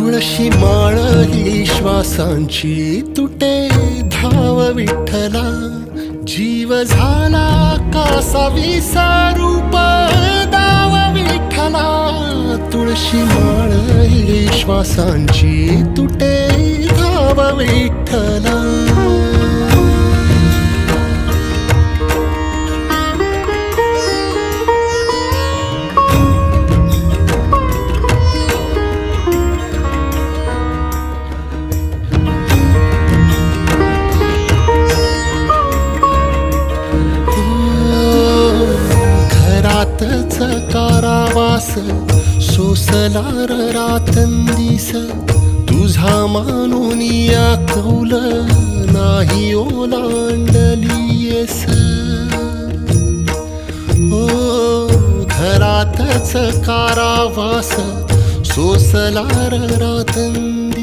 तुळशी माळ ही श्वासांची तुटे धाव विठ्ठला, जीव झाला कासा विसारूप दाव विठ्ठला. तुळशी माळ ही श्वासांची तुटे धाव विठ्ठला. घरातच कारावास सोसला रातंदिस, तुझा मानून या कौल नाही ओलांडलीयस. ओ घरातच कारावास सोसला रातंदिस,